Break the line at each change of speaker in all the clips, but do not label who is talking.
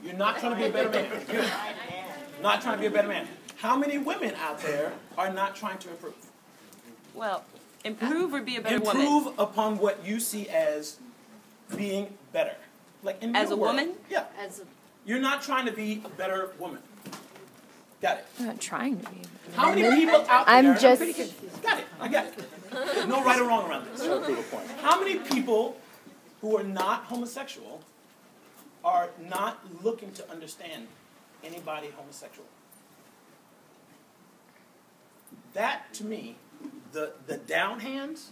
You're not trying to be a better man. Good. Not trying to be a better man. How many women out there are not trying to improve?
Well, improve or be a better woman?
Improve upon what you see as being better. Like in
as
your
a
world.
woman?
Yeah. You're not trying to be a better woman. Got it.
I'm not trying to be.
How many people out there?
I'm just.
Got it. I got it. No right or wrong around this. How many people who are not homosexual are not looking to understand anybody homosexual? That, to me, the down hands,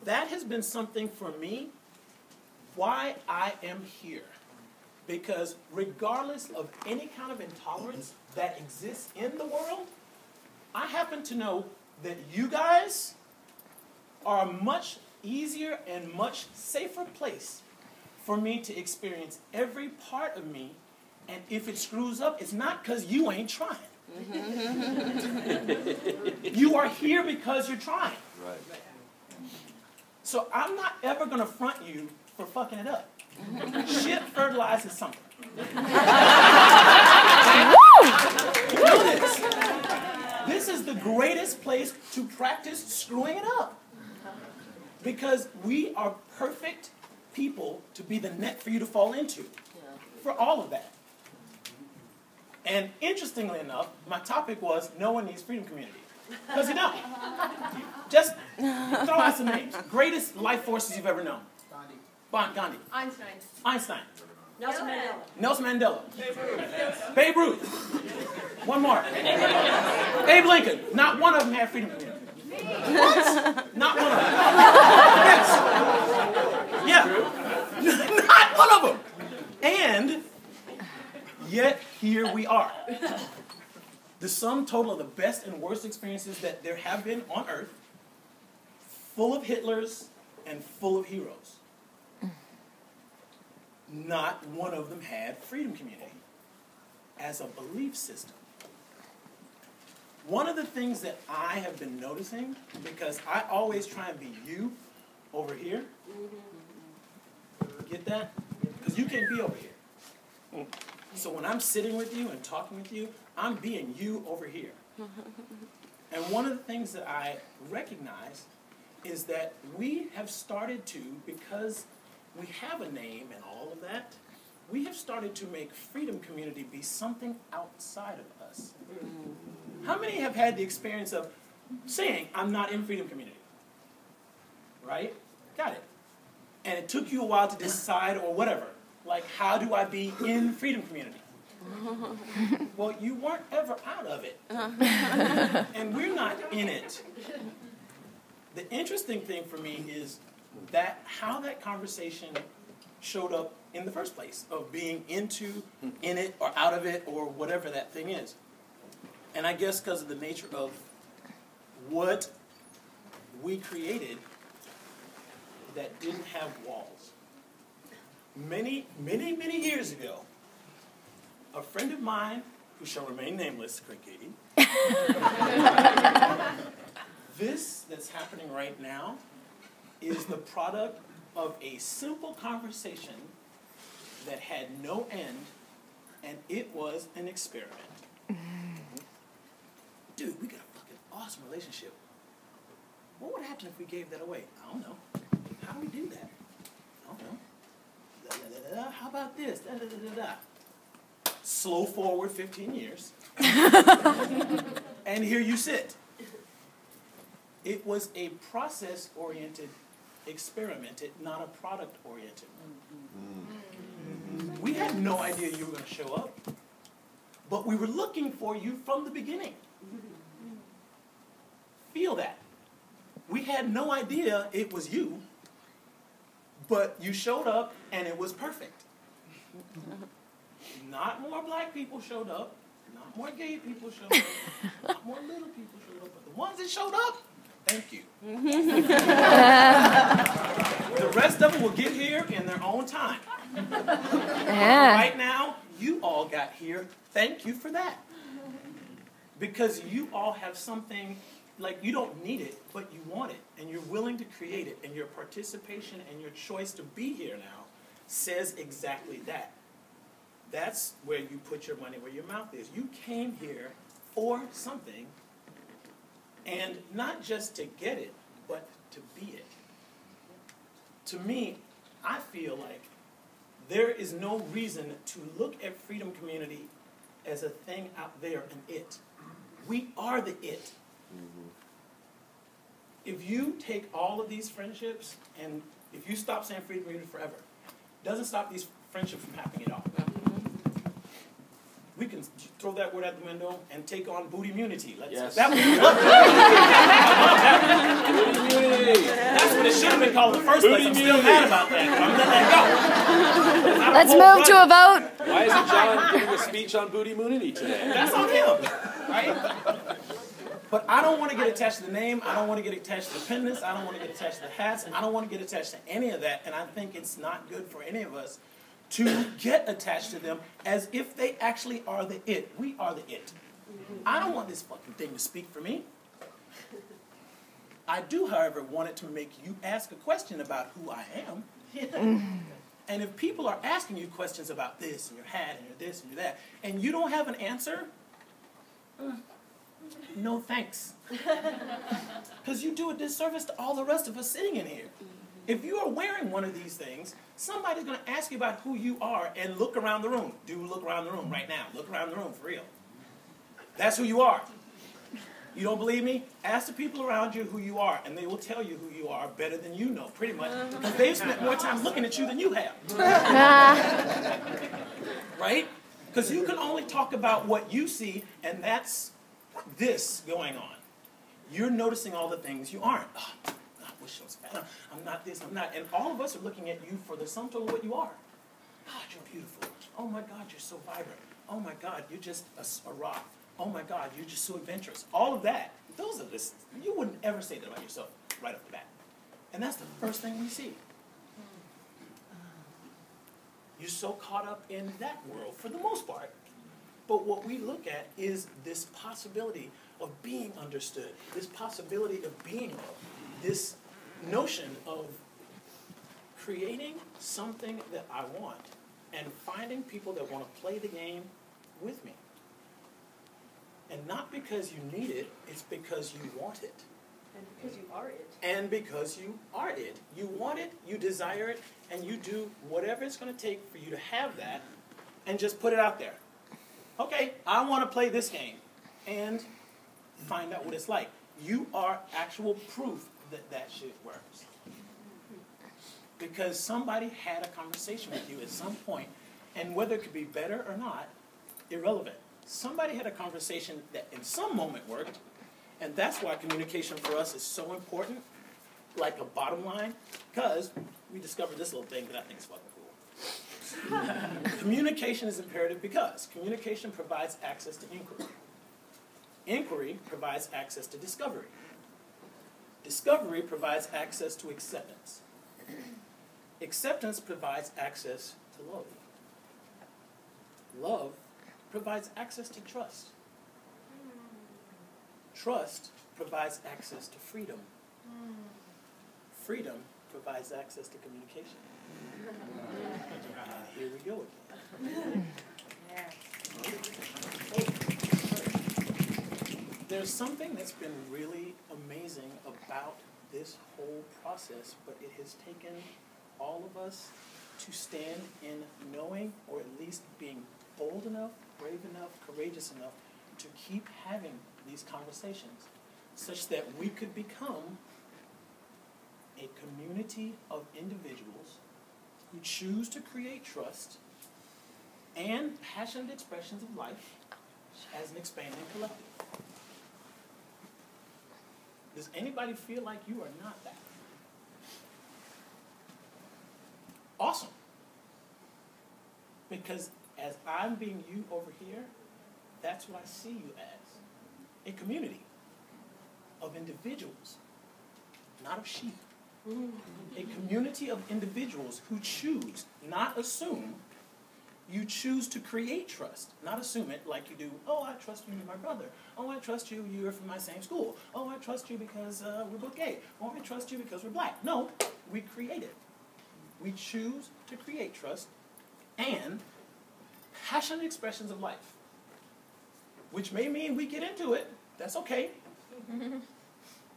that has been something for me, why I am here. Because regardless of any kind of intolerance that exists in the world, I happen to know that you guys are a much easier and much safer place for me to experience every part of me. And if it screws up, it's not because you ain't trying. You are here because you're trying.
Right.
So I'm not ever going to front you for fucking it up. Shit fertilizes something. Know this. This is the greatest place to practice screwing it up. Because we are perfect people to be the net for you to fall into. For all of that. And interestingly enough, my topic was no one needs freedom community. Because you don't. Just throw out some names. Greatest life forces you've ever known. Gandhi. Einstein.
Nelson Mandela.
Nelson Mandela. Babe Ruth. One more. Abe Lincoln. Not one of them had freedom community. What? Not one of them. Yes. Yeah. Not one of them. And yet here we are. The sum total of the best and worst experiences that there have been on Earth, full of Hitlers and full of heroes. Not one of them had freedom community as a belief system. One of the things that I have been noticing, because I always try and be you over here. Get that? Because you can't be over here. So when I'm sitting with you and talking with you, I'm being you over here. And one of the things that I recognize is that we have started to, because we have a name and all of that, we have started to make freedom community be something outside of us. How many have had the experience of saying, I'm not in freedom community? Right? Got it. And it took you a while to decide or whatever. Like, how do I be in freedom community? Well, you weren't ever out of it. And we're not in it. The interesting thing for me is that how that conversation showed up in the first place, of being in it, or out of it, or whatever that thing is. And I guess because of the nature of what we created that didn't have walls. Many, many, many years ago, a friend of mine, who shall remain nameless, Katie, this that's happening right now is the product of a simple conversation that had no end, and it was an experiment. Dude, we got a fucking awesome relationship. What would happen if we gave that away? I don't know. How do we do that? I don't know. Da, da, da, da. How about this? Da, da, da, da, da. Slow forward 15 years. And here you sit. It was a process-oriented experiment, not a product-oriented. We had no idea you were going to show up, but we were looking for you from the beginning. Feel that. We had no idea it was you, but you showed up and it was perfect. Not more black people showed up, not more gay people showed up, not more little people showed up, but the ones that showed up, thank you. The rest of them will get here in their own time. Right now, you all got here. Thank you for that. Because you all have something, like you don't need it, but you want it. And you're willing to create it. And your participation and your choice to be here now says exactly that. That's where you put your money where your mouth is. You came here for something, and not just to get it, but to be it. To me, I feel like there is no reason to look at Freedom Community as a thing out there, an it. We are the it. Mm-hmm. If you take all of these friendships, and if you stop saying Freedom Community forever, doesn't stop these friendships from happening at all. We can throw that word out the window and take on booty immunity.
Yes.
That That's what it should have been called in the first place. I'm still mad about that. I'm letting that go.
Let's move to a vote.
Why isn't John giving a speech on booty immunity today?
That's on him, right? But I don't want to get attached to the name. I don't want to get attached to the pendants. I don't want to get attached to the hats. I don't want to get attached to any of that. And I think it's not good for any of us to get attached to them as if they actually are the it. We are the it. I don't want this fucking thing to speak for me. I do, however, want it to make you ask a question about who I am. And if people are asking you questions about this and your hat and your this and your that, and you don't have an answer, no thanks. Because you do a disservice to all the rest of us sitting in here. If you are wearing one of these things, somebody's going to ask you about who you are and look around the room. Do look around the room right now. Look around the room for real. That's who you are. You don't believe me? Ask the people around you who you are, and they will tell you who you are better than you know, pretty much. Because they've spent more time looking at you than you have. Right? Because you can only talk about what you see, and that's this going on. You're noticing all the things you aren't. Oh, I wish I was fat. I'm not this, I'm not. And all of us are looking at you for the sum total of what you are. God, you're beautiful. Oh my God, you're so vibrant. Oh my God, you're just a rock. Oh my God, you're just so adventurous. All of that, those are this. You wouldn't ever say that about yourself right off the bat. And that's the first thing we see. You're so caught up in that world for the most part. But what we look at is this possibility of being understood, this possibility of being loved, this notion of creating something that I want and finding people that want to play the game with me. And not because you need it, it's because you want it.
And because you are it.
And because you are it. You want it, you desire it, and you do whatever it's going to take for you to have that and just put it out there. Okay, I want to play this game and find out what it's like. You are actual proof that that shit works. Because somebody had a conversation with you at some point, and whether it could be better or not, irrelevant. Somebody had a conversation that in some moment worked, and that's why communication for us is so important, like a bottom line, because we discovered this little thing that I think is fucking cool. Communication is imperative because communication provides access to inquiry. Inquiry provides access to discovery. Discovery provides access to acceptance. Acceptance provides access to love. Love provides access to trust. Trust provides access to freedom. Freedom provides access to communication. And here we go again. There's something that's been really amazing about this whole process, but it has taken all of us to stand in knowing, or at least being bold enough, brave enough, courageous enough to keep having these conversations such that we could become a community of individuals who choose to create trust and passionate expressions of life as an expanding collective. Does anybody feel like you are not that? Awesome. Because as I'm being you over here, that's what I see you as. A community of individuals, not of sheep. A community of individuals who choose, not assume. You choose to create trust, not assume it like you do, oh, I trust you, you're my brother. Oh, I trust you, you're from my same school. Oh, I trust you because we're both gay. Oh, I trust you because we're black. No, we create it. We choose to create trust and passionate expressions of life, which may mean we get into it. That's okay.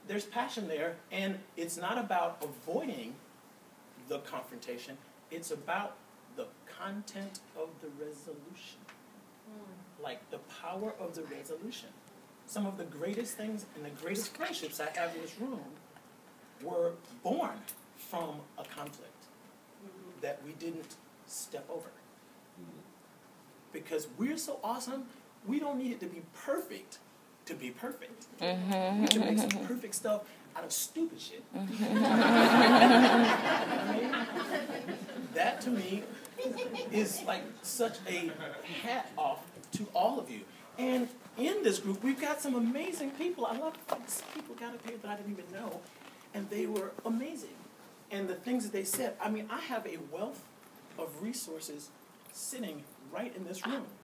There's passion there, and it's not about avoiding the confrontation. It's about the content of the resolution. Like the power of the resolution. Some of the greatest things and the greatest friendships I have in this room were born from a conflict that we didn't step over. Because we're so awesome, we don't need it to be perfect to be perfect. We can make some perfect stuff out of stupid shit. That to me is like such a hat off to all of you. And in this group, we've got some amazing people. I love these people got up here that I didn't even know, and they were amazing. And the things that they said, I mean, I have a wealth of resources sitting right in this room.